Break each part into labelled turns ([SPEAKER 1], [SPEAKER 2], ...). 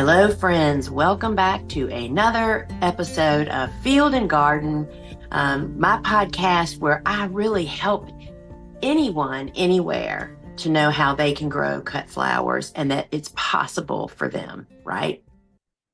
[SPEAKER 1] Hello, friends. Welcome back to another episode of Field and Garden, my podcast where I really help anyone, anywhere to know how they can grow cut flowers and that it's possible for them, right?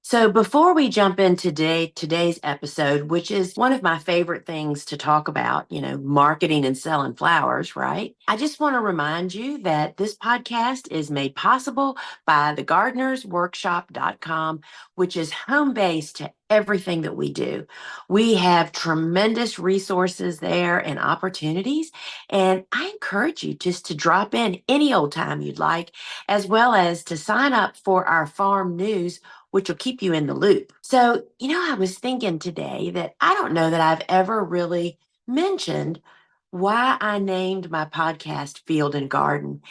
[SPEAKER 1] So before we jump into today's episode, which is one of my favorite things to talk about, marketing and selling flowers, right? I just want to remind you that this podcast is made possible by thegardenersworkshop.com, which is home base to everything that we do. We have tremendous resources there and opportunities, and I encourage you just to drop in any old time you'd like, as well as to sign up for our farm news, which will keep you in the loop. So, I was thinking today that I don't know that I've ever really mentioned why I named my podcast Field and Garden.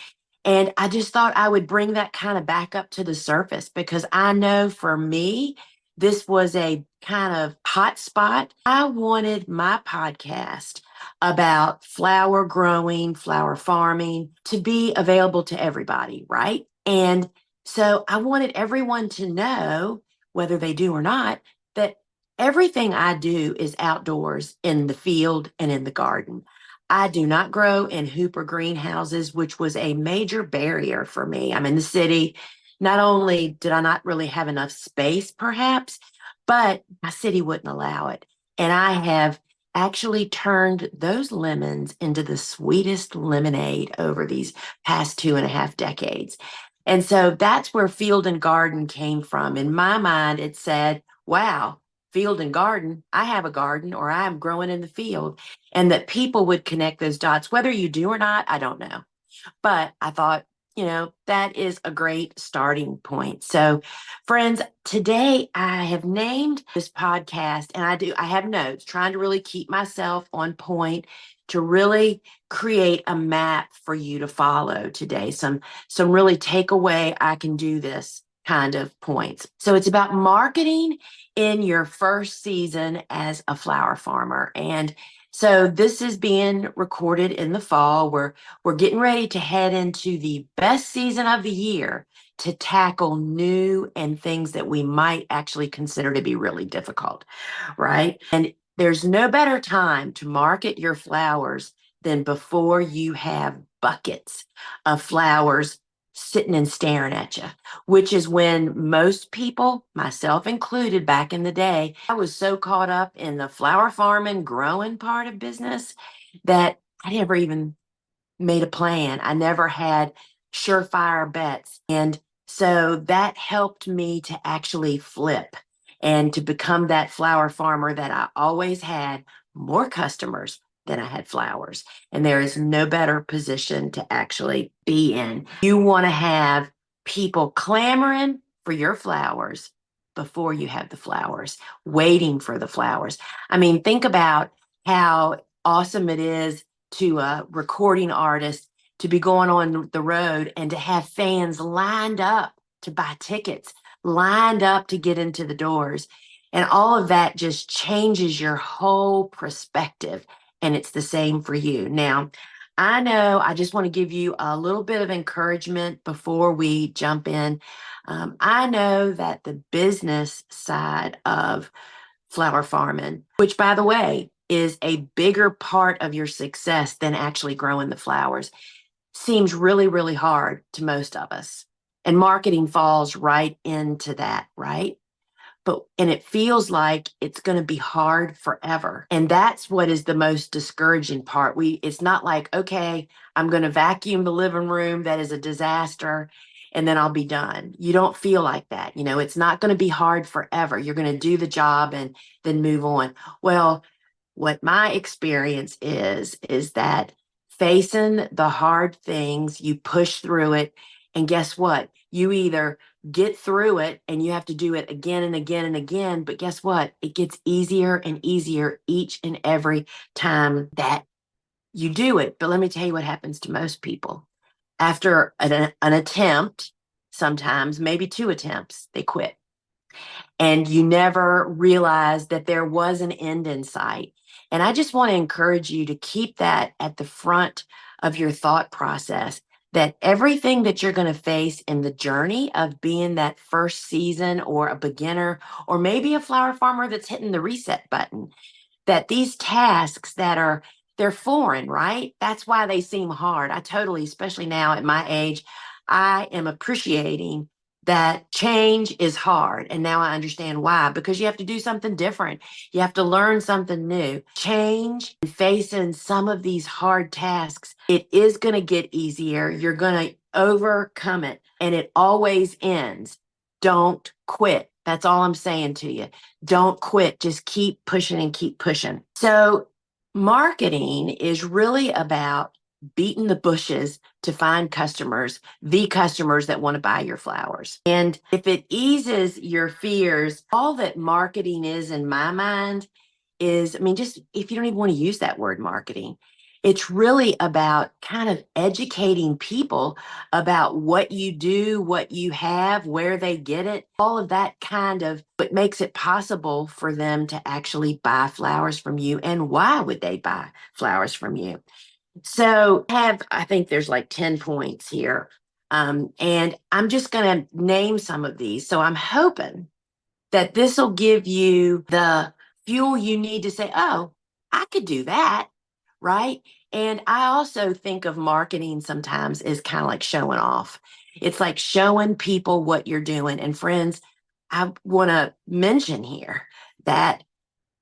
[SPEAKER 1] And I just thought I would bring that kind of back up to the surface because I know for me, this was a kind of hot spot. I wanted my podcast about flower growing, flower farming to be available to everybody, right? And so I wanted everyone to know, whether they do or not, that everything I do is outdoors in the field and in the garden. I do not grow in Hooper greenhouses, which was a major barrier for me. I'm in the city. Not only did I not really have enough space, perhaps, but my city wouldn't allow it. And I have actually turned those lemons into the sweetest lemonade over these past 2.5 decades. And so that's where Field and Garden came from. In my mind, it said, wow, field and garden, I have a garden or I'm growing in the field. And that people would connect those dots. Whether you do or not, I don't know. But I thought, that is a great starting point. So, friends, today I have named this podcast, and I have notes trying to really keep myself on point to really create a map for you to follow today. Some really takeaway I can do this kind of points. So it's about marketing in your first season as a flower farmer. And so this is being recorded in the fall. We're getting ready to head into the best season of the year to tackle new and things that we might actually consider to be really difficult, right? And there's no better time to market your flowers than before you have buckets of flowers sitting and staring at you, which is when most people, myself included back in the day, I was so caught up in the flower farming, growing part of business that I never even made a plan. I never had surefire bets. And so that helped me to actually flip and to become that flower farmer that I always had more customers than I had flowers. And there is no better position to actually be in. You want to have people clamoring for your flowers before you have the flowers, waiting for the flowers. I mean, think about how awesome it is to a recording artist to be going on the road and to have fans lined up to buy tickets, lined up to get into the doors. And all of that just changes your whole perspective. And it's the same for you. Now, I know I just want to give you a little bit of encouragement before we jump in. I know that the business side of flower farming, which, by the way, is a bigger part of your success than actually growing the flowers, seems really, really hard to most of us. And marketing falls right into that, right? And it feels like it's going to be hard forever. And that's what is the most discouraging part. It's not like, okay, I'm going to vacuum the living room. That is a disaster. And then I'll be done. You don't feel like that. It's not going to be hard forever. You're going to do the job and then move on. Well, what my experience is that facing the hard things, you push through it. And guess what? You either get through it and you have to do it again and again and again. But guess what? It gets easier and easier each and every time that you do it. But let me tell you what happens to most people. After an attempt, sometimes maybe 2 attempts, they quit. And you never realize that there was an end in sight. And I just want to encourage you to keep that at the front of your thought process, that everything that you're going to face in the journey of being that first season or a beginner, or maybe a flower farmer that's hitting the reset button, that these tasks that are they're foreign, right? That's why they seem hard. I totally, especially now at my age, I am appreciating that change is hard. And now I understand why, because you have to do something different. You have to learn something new. Change and facing some of these hard tasks, it is going to get easier. You're going to overcome it, and it always ends. Don't quit. That's all I'm saying to you. Don't quit. Just keep pushing and keep pushing. So, marketing is really about beating the bushes to find customers, the customers that want to buy your flowers. And if it eases your fears, all that marketing is in my mind is, I mean, just if you don't even want to use that word marketing, it's really about kind of educating people about what you do, what you have, where they get it, all of that kind of what makes it possible for them to actually buy flowers from you, and why would they buy flowers from you. So I think there's like 10 points here. And I'm just going to name some of these. So I'm hoping that this will give you the fuel you need to say, oh, I could do that. Right. And I also think of marketing sometimes as kind of like showing off. It's like showing people what you're doing. And friends, I want to mention here that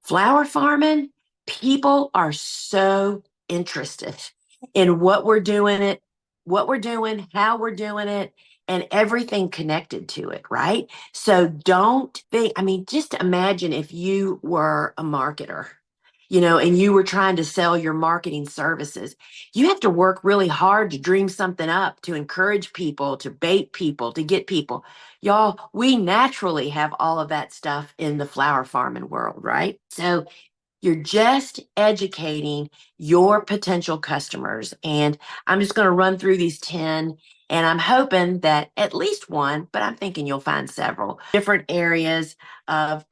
[SPEAKER 1] flower farming, people are so interested in what we're doing, how we're doing it, and everything connected to it, right? So don't think, I mean, just imagine if you were a marketer, and you were trying to sell your marketing services. You have to work really hard to dream something up, to encourage people, to bait people, to get people. Y'all, we naturally have all of that stuff in the flower farming world, right? So you're just educating your potential customers. And I'm just going to run through these 10. And I'm hoping that at least one, but I'm thinking you'll find several different areas of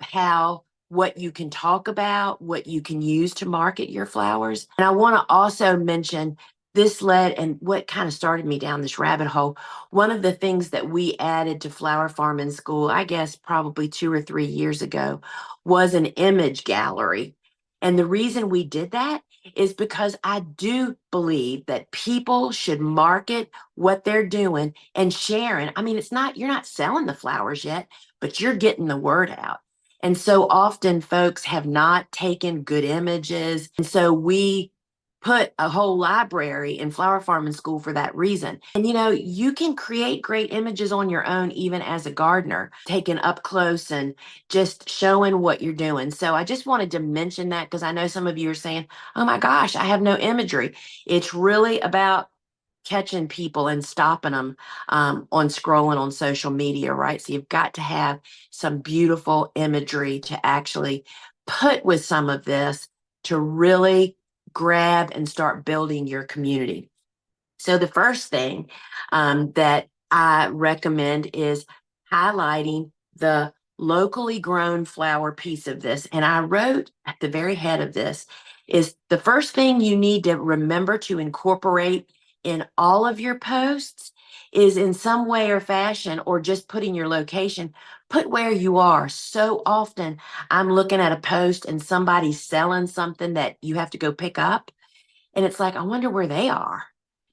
[SPEAKER 1] what you can talk about, what you can use to market your flowers. And I want to also mention this led and what kind of started me down this rabbit hole. One of the things that we added to flower farming school, I guess probably 2 or 3 years ago, was an image gallery. And the reason we did that is because I do believe that people should market what they're doing and sharing. I mean, you're not selling the flowers yet, but you're getting the word out. And so often folks have not taken good images. And so we put a whole library in flower farming school for that reason. And you can create great images on your own, even as a gardener, taken up close and just showing what you're doing. So I just wanted to mention that because I know some of you are saying, oh my gosh, I have no imagery. It's really about catching people and stopping them on scrolling on social media, right? So you've got to have some beautiful imagery to actually put with some of this to really grab and start building your community. So the first thing that I recommend is highlighting the locally grown flower piece of this. And I wrote at the very head of this is the first thing you need to remember to incorporate in all of your posts is in some way or fashion, or just putting your location, put where you are. So often I'm looking at a post and somebody's selling something that you have to go pick up. And it's like, I wonder where they are.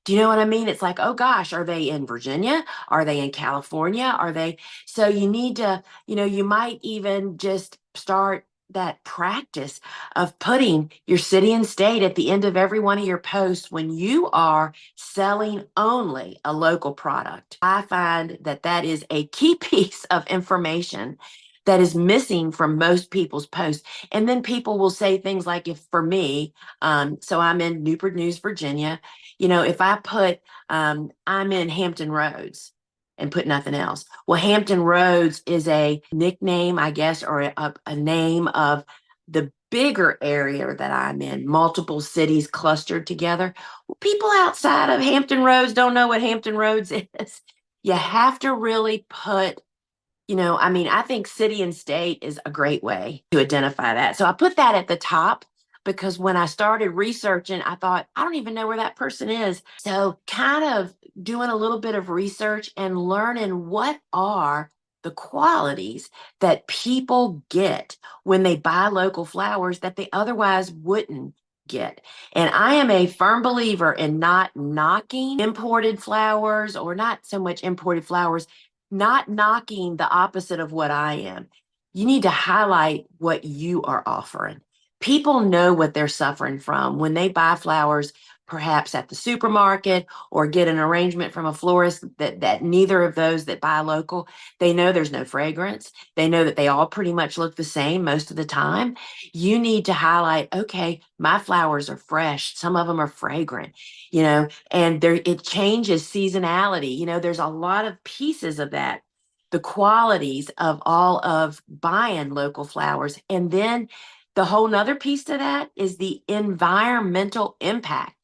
[SPEAKER 1] Do you know what I mean? It's like, oh gosh, are they in Virginia? Are they in California? So you need to, you might even just start that practice of putting your city and state at the end of every one of your posts when you are selling only a local product. I find that that is a key piece of information that is missing from most people's posts. And then people will say things like, if for me, so I'm in Newport News, Virginia, if I put, I'm in Hampton Roads and put nothing else. Well, Hampton Roads is a nickname, I guess, or a name of the bigger area that I'm in, multiple cities clustered together. Well, people outside of Hampton Roads don't know what Hampton Roads is. You have to really put I mean, I think city and state is a great way to identify that. So I put that at the top because when I started researching, I thought, I don't even know where that person is. So, kind of doing a little bit of research and learning what are the qualities that people get when they buy local flowers that they otherwise wouldn't get. And I am a firm believer in not knocking imported flowers, or not so much imported flowers, not knocking the opposite of what I am. You need to highlight what you are offering. People know what they're suffering from when they buy flowers, perhaps at the supermarket, or get an arrangement from a florist that neither of those that buy local. They know there's no fragrance. They know that they all pretty much look the same most of the time. You need to highlight, okay, my flowers are fresh. Some of them are fragrant, and there it changes seasonality. There's a lot of pieces of that. The qualities of all of buying local flowers. And then the whole nother piece to that is the environmental impact.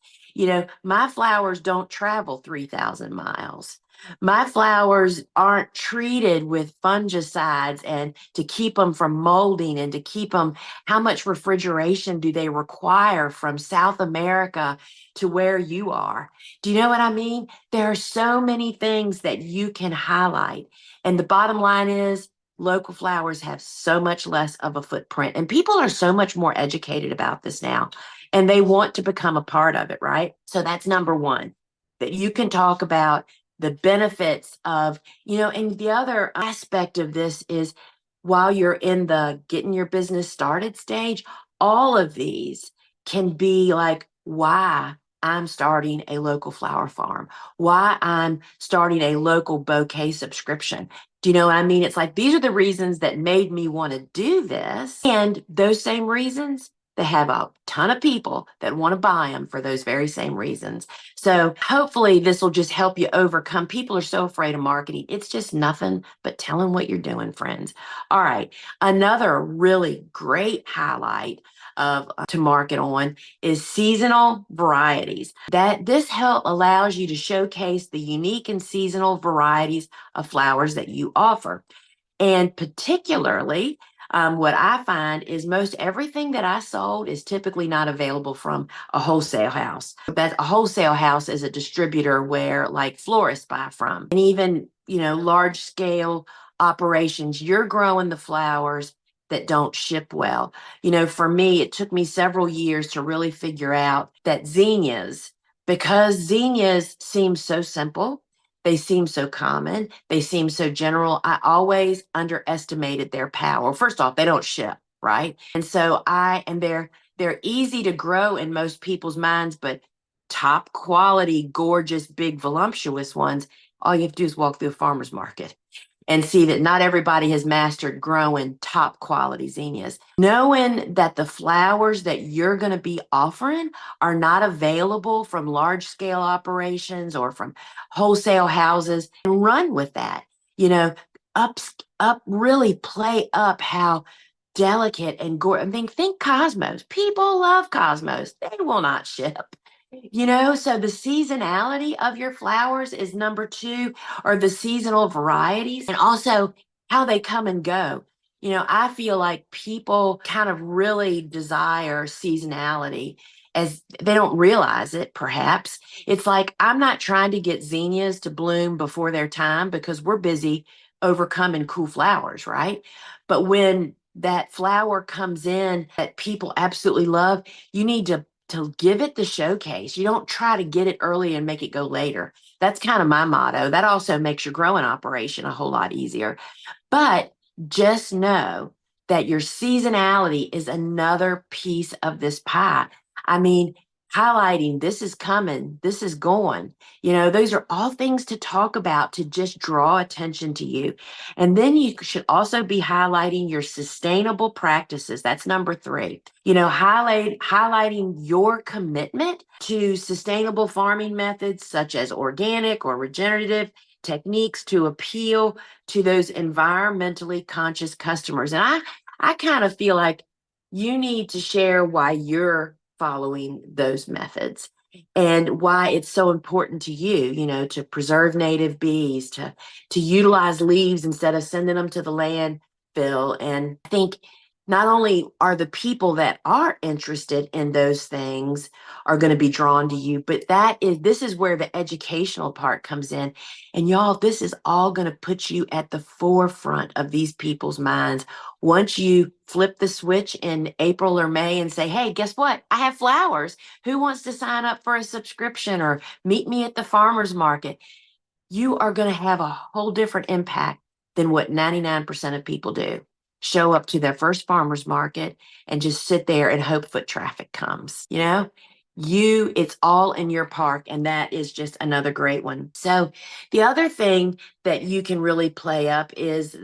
[SPEAKER 1] My flowers don't travel 3,000 miles. My flowers aren't treated with fungicides and to keep them from molding, and to keep them, how much refrigeration do they require from South America to where you are? Do you know what I mean? There are so many things that you can highlight. And the bottom line is, local flowers have so much less of a footprint, and people are so much more educated about this now, and they want to become a part of it, right? So that's number one, that you can talk about the benefits of, and the other aspect of this is, while you're in the getting your business started stage, all of these can be like why I'm starting a local flower farm, why I'm starting a local bouquet subscription. Do you know what I mean? It's like, these are the reasons that made me want to do this. And those same reasons, they have a ton of people that want to buy them for those very same reasons. So hopefully this will just help you overcome. People are so afraid of marketing. It's just nothing but telling what you're doing, friends. All right. Another really great highlight of to market on is seasonal varieties. That this help allows you to showcase the unique and seasonal varieties of flowers that you offer. And particularly, what I find is most everything that I sold is typically not available from a wholesale house. That a wholesale house is a distributor where, like, florists buy from. And even, large scale operations, you're growing the flowers that don't ship well. For me, it took me several years to really figure out that zinnias, because zinnias seem so simple, they seem so common, they seem so general, I always underestimated their power. First off, they don't ship, right? And so they're easy to grow in most people's minds, but top quality, gorgeous, big, voluptuous ones, all you have to do is walk through a farmer's market and see that not everybody has mastered growing top quality zinnias. Knowing that the flowers that you're going to be offering are not available from large scale operations or from wholesale houses, and run with that. You know, up, really play up how delicate and gorgeous. I mean, think cosmos. People love cosmos. They will not ship. So the seasonality of your flowers is number two, or the seasonal varieties, and also how they come and go. I feel like people kind of really desire seasonality, as they don't realize it, perhaps. It's like, I'm not trying to get zinnias to bloom before their time because we're busy overcoming cool flowers, right? But when that flower comes in that people absolutely love, you need to give it the showcase. You don't try to get it early and make it go later. That's kind of my motto. That also makes your growing operation a whole lot easier. But just know that your seasonality is another piece of this pie. I mean, highlighting this is coming, this is going. Those are all things to talk about to just draw attention to you. And then you should also be highlighting your sustainable practices. That's number three. Highlighting your commitment to sustainable farming methods such as organic or regenerative techniques to appeal to those environmentally conscious customers. And I kind of feel like you need to share why you're following those methods and why it's so important to you, to preserve native bees, to utilize leaves instead of sending them to the landfill. And I think not only are the people that are interested in those things are going to be drawn to you, but this is where the educational part comes in. And y'all, this is all going to put you at the forefront of these people's minds. Once you flip the switch in April or May and say, hey, guess what? I have flowers. Who wants to sign up for a subscription or meet me at the farmer's market? You are going to have a whole different impact than what 99% of people do. Show up to their first farmer's market and just sit there and hope foot traffic comes. It's all in your park, and that is just another great one. So, the other thing that you can really play up is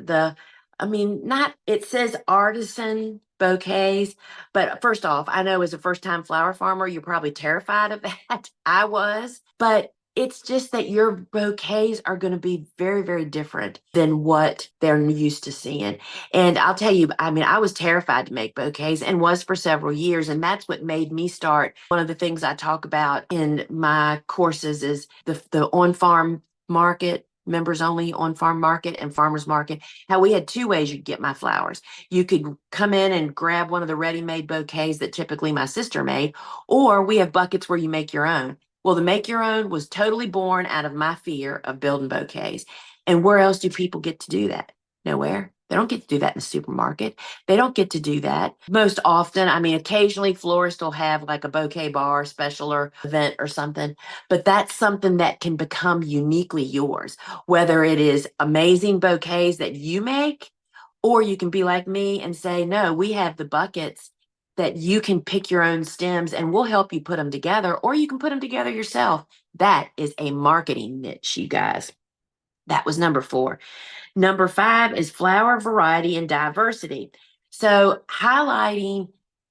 [SPEAKER 1] not, it says artisan bouquets, but first off, I know as a first time flower farmer, you're probably terrified of that. I was, but it's just that your bouquets are going to be very, very different than what they're used to seeing. And I'll tell you, I was terrified to make bouquets and was for several years. And that's what made me start. One of the things I talk about in my courses is the on farm market, members only on farm market and farmers market. How we had two ways you could get my flowers. You could come in and grab one of the ready made bouquets that typically my sister made, or we have buckets where you make your own. Well, the make your own was totally born out of my fear of building bouquets. And where else do people get to do that? Nowhere. They don't get to do that in the supermarket. They don't get to do that. Most often, occasionally florists will have like a bouquet bar special or event or something, but that's something that can become uniquely yours, whether it is amazing bouquets that you make, or you can be like me and say, no, we have the buckets that you can pick your own stems and we'll help you put them together, or you can put them together yourself. That is a marketing niche, you guys. That was number 4. Number 5 is flower variety and diversity. So highlighting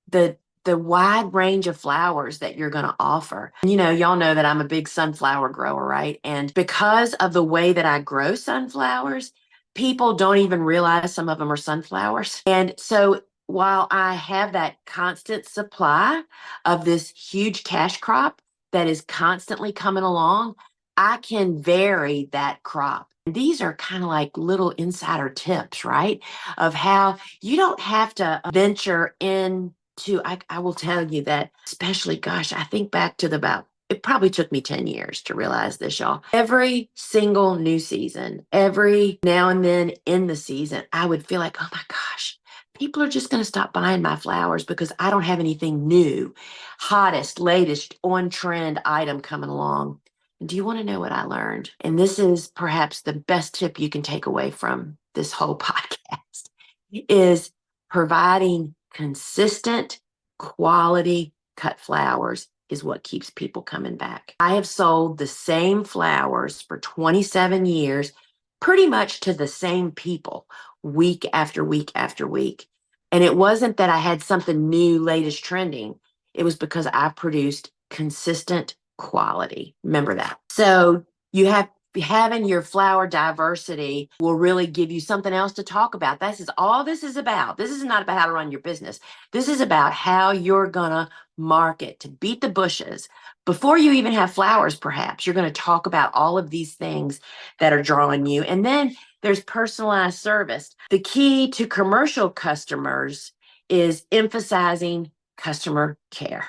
[SPEAKER 1] the the wide range of flowers that you're going to offer. Y'all know that I'm a big sunflower grower, right? And because of the way that I grow sunflowers, people don't even realize some of them are sunflowers. And so while I have that constant supply of this huge cash crop that is constantly coming along, I can vary that crop. These are kind of like little insider tips, right? Of how you don't have to venture into, I will tell you that, especially, gosh, I think back to it probably took me 10 years to realize this, y'all. Every single new season, every now and then in the season, I would feel like, oh my gosh, people are just going to stop buying my flowers because I don't have anything new, hottest, latest, on trend item coming along. Do you want to know what I learned? And this is perhaps the best tip you can take away from this whole podcast is providing consistent quality cut flowers is what keeps people coming back. I have sold the same flowers for 27 years, pretty much to the same people week after week after week. And it wasn't that I had something new, latest trending. It was because I produced consistent quality. Remember that. So you have having your flower diversity will really give you something else to talk about. This is all this is about. This is not about how to run your business. This is about how you're going to market to beat the bushes. Before you even have flowers, perhaps you're going to talk about all of these things that are drawing you. And then there's personalized service. The key to commercial customers is emphasizing customer care.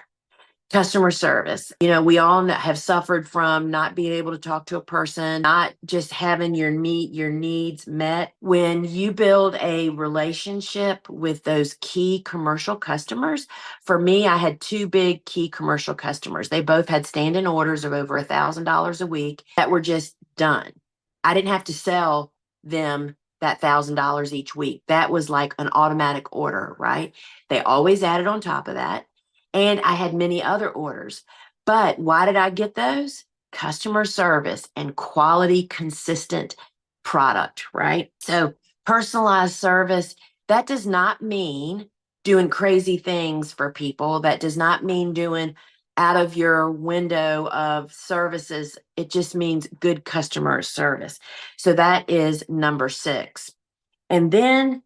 [SPEAKER 1] Customer service. We all have suffered from not being able to talk to a person, not just having your needs met. When you build a relationship with those key commercial customers, for me, I had 2 big key commercial customers. They both had standing orders of over $1,000 a week that were just done. I didn't have to sell them that $1,000 each week. That was like an automatic order, right? They always added on top of that. And I had many other orders. But why did I get those? Customer service and quality, consistent product, right? So personalized service, that does not mean doing crazy things for people. That does not mean doing out of your window of services. It just means good customer service. So that is number 6. And then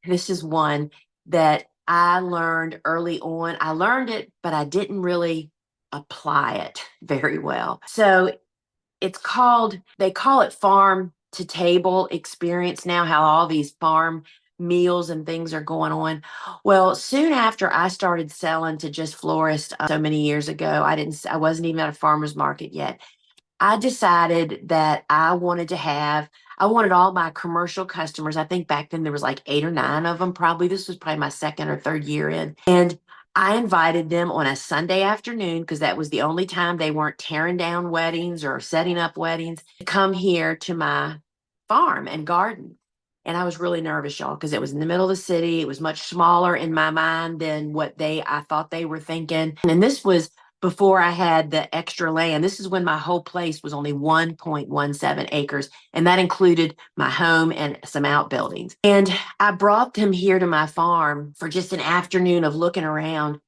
[SPEAKER 1] this is one that I learned early on. I learned it, but I didn't really apply it very well. So they call it farm to table experience now, how all these farm meals and things are going on. Well, soon after I started selling to just florists so many years ago, I wasn't even at a farmer's market yet. I decided that I wanted all my commercial customers. I think back then there was like 8 or 9 of them, probably. This was probably my second or third year in. And I invited them on a Sunday afternoon because that was the only time they weren't tearing down weddings or setting up weddings to come here to my farm and garden. And I was really nervous, y'all, because it was in the middle of the city. It was much smaller in my mind than what I thought they were thinking. And this was before I had the extra land. This is when my whole place was only 1.17 acres, and that included my home and some outbuildings. And I brought them here to my farm for just an afternoon of looking around.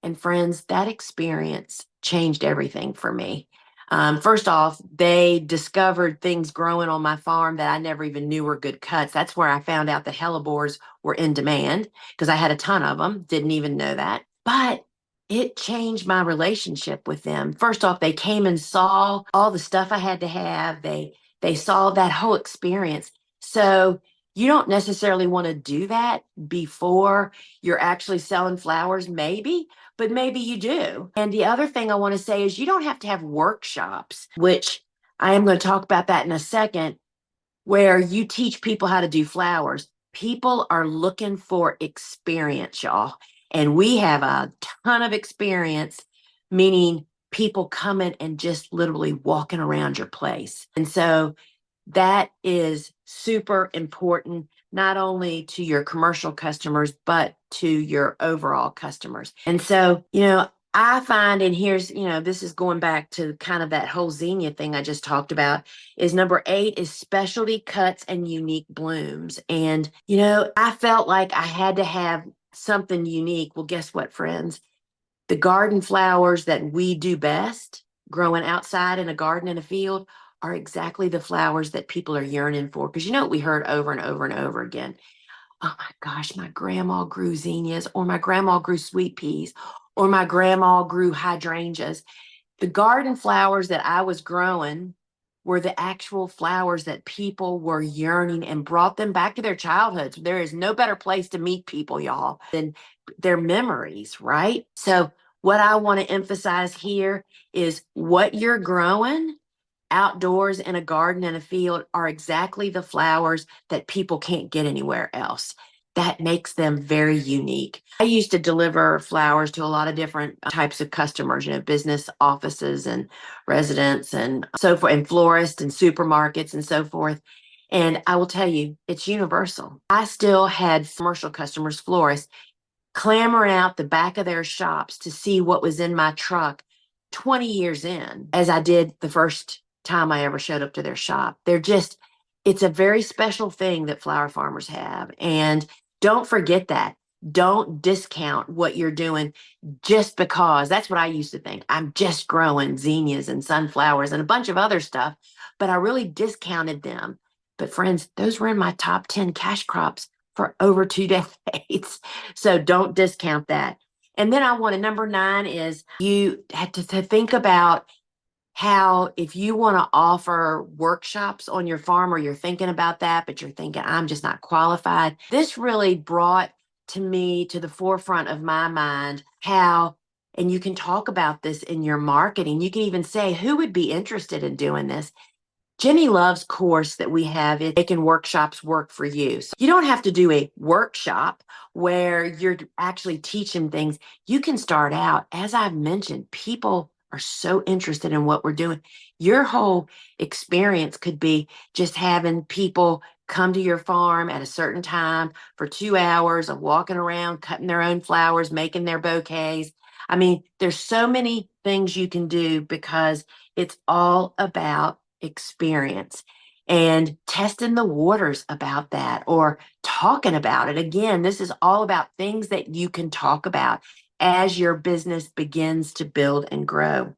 [SPEAKER 1] And friends, that experience changed everything for me. First off, they discovered things growing on my farm that I never even knew were good cuts. That's where I found out the hellebores were in demand because I had a ton of them, didn't even know that. But it changed my relationship with them. First off, they came and saw all the stuff I had to have. They saw that whole experience. So you don't necessarily want to do that before you're actually selling flowers, maybe, but maybe you do. And the other thing I want to say is you don't have to have workshops, which I am going to talk about that in a second, where you teach people how to do flowers. People are looking for experience, y'all. And we have a ton of experience, meaning people coming and just literally walking around your place. And so that is super important, not only to your commercial customers, but to your overall customers. And so, I find, and this is going back to kind of that whole zinnia thing I just talked about, is number 8 is specialty cuts and unique blooms. And, I felt like I had to have something unique. Well, guess what, friends? The garden flowers that we do best, growing outside in a garden in a field, are exactly the flowers that people are yearning for. Because what we heard over and over and over again? Oh my gosh, my grandma grew zinnias, or my grandma grew sweet peas, or my grandma grew hydrangeas. The garden flowers that I was growing were the actual flowers that people were yearning and brought them back to their childhoods. There is no better place to meet people, y'all, than their memories, right? So, what I want to emphasize here is what you're growing outdoors in a garden and a field are exactly the flowers that people can't get anywhere else. That makes them very unique. I used to deliver flowers to a lot of different types of customers, business offices and residents and so forth, and florists and supermarkets and so forth. And I will tell you, it's universal. I still had commercial customers, florists, clamoring out the back of their shops to see what was in my truck 20 years in, as I did the first time I ever showed up to their shop. It's a very special thing that flower farmers have. And don't forget that. Don't discount what you're doing just because that's what I used to think. I'm just growing zinnias and sunflowers and a bunch of other stuff, but I really discounted them. But friends, those were in my top 10 cash crops for over 2 decades. So don't discount that. And then number 9 is you have to think about how, if you want to offer workshops on your farm, or you're thinking about that, but you're thinking, I'm just not qualified. This really brought to the forefront of my mind how, and you can talk about this in your marketing. You can even say, who would be interested in doing this? Jenny Love's course that we have is Making Workshops Work for You. So you don't have to do a workshop where you're actually teaching things. You can start out, as I've mentioned, people are so interested in what we're doing. Your whole experience could be just having people come to your farm at a certain time for 2 hours of walking around, cutting their own flowers, making their bouquets. I mean, there's so many things you can do because it's all about experience and testing the waters about that, or talking about it. Again, this is all about things that you can talk about as your business begins to build and grow.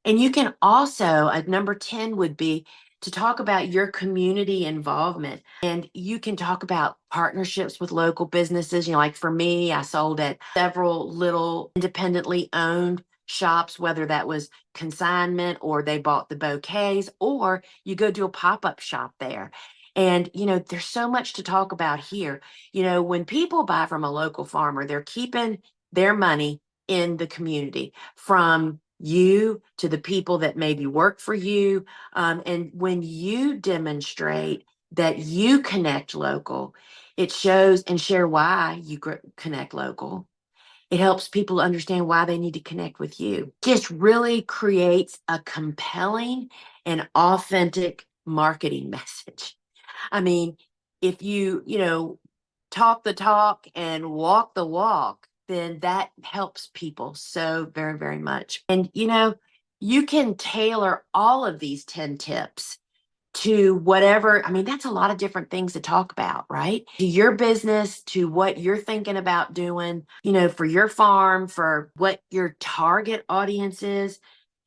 [SPEAKER 1] And you can also, number 10 would be to talk about your community involvement. And you can talk about partnerships with local businesses. Like for me, I sold at several little independently owned shops, whether that was consignment or they bought the bouquets, or you go do a pop-up shop there. And, there's so much to talk about here. When people buy from a local farmer, they're keeping their money in the community, from you to the people that maybe work for you. And when you demonstrate that you connect local, it shows and share why you connect local. It helps people understand why they need to connect with you. Just really creates a compelling and authentic marketing message. I mean, if you talk the talk and walk the walk, then that helps people so very, very much. And, you can tailor all of these 10 tips to whatever. I mean, that's a lot of different things to talk about, right? To your business, to what you're thinking about doing, for your farm, for what your target audience is.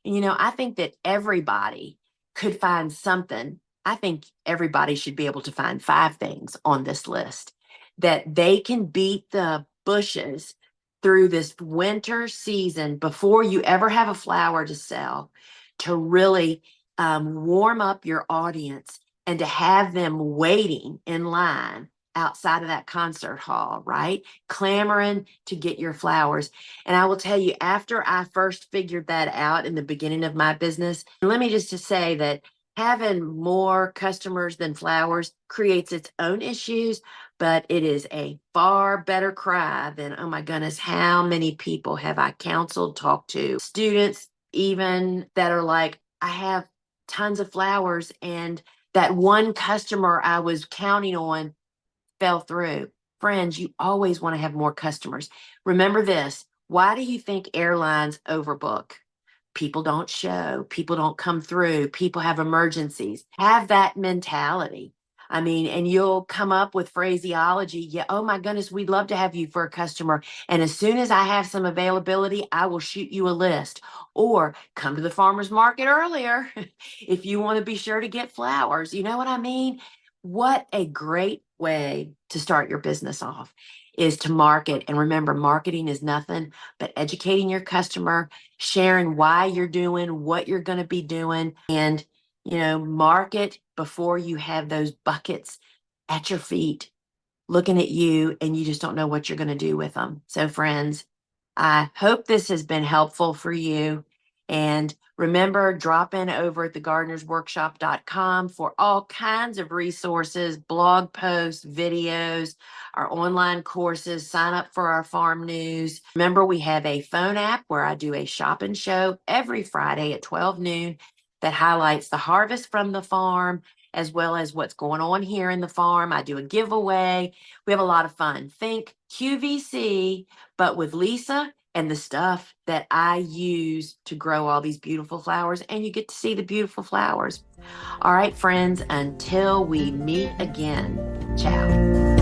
[SPEAKER 1] I think that everybody could find something. I think everybody should be able to find 5 things on this list that they can beat the bushes through this winter season before you ever have a flower to sell, to really warm up your audience and to have them waiting in line outside of that concert hall, right? Clamoring to get your flowers. And I will tell you, after I first figured that out in the beginning of my business, let me just to say that having more customers than flowers creates its own issues, but it is a far better cry than, oh my goodness, how many people have I counseled, talked to, students even, that are like, I have tons of flowers, and that one customer I was counting on fell through. Friends, you always want to have more customers. Remember this. Why do you think airlines overbook? People don't show, people don't come through, people have emergencies. Have that mentality. I mean, and you'll come up with phraseology. Yeah, oh my goodness, we'd love to have you for a customer. And as soon as I have some availability, I will shoot you a list. Or come to the farmer's market earlier if you want to be sure to get flowers. You know what I mean? What a great way to start your business off is to market. And remember, marketing is nothing but educating your customer, sharing why you're doing what you're going to be doing, and, market before you have those buckets at your feet looking at you and you just don't know what you're going to do with them. So, friends, I hope this has been helpful for you. And remember, drop in over at thegardenersworkshop.com for all kinds of resources, blog posts, videos, our online courses. Sign up for our farm news. Remember, we have a phone app where I do a shop and show every Friday at 12 noon that highlights the harvest from the farm as well as what's going on here in the farm. I do a giveaway. We have a lot of fun. Think QVC, but with Lisa and the stuff that I use to grow all these beautiful flowers, and you get to see the beautiful flowers. All right, friends, until we meet again, ciao.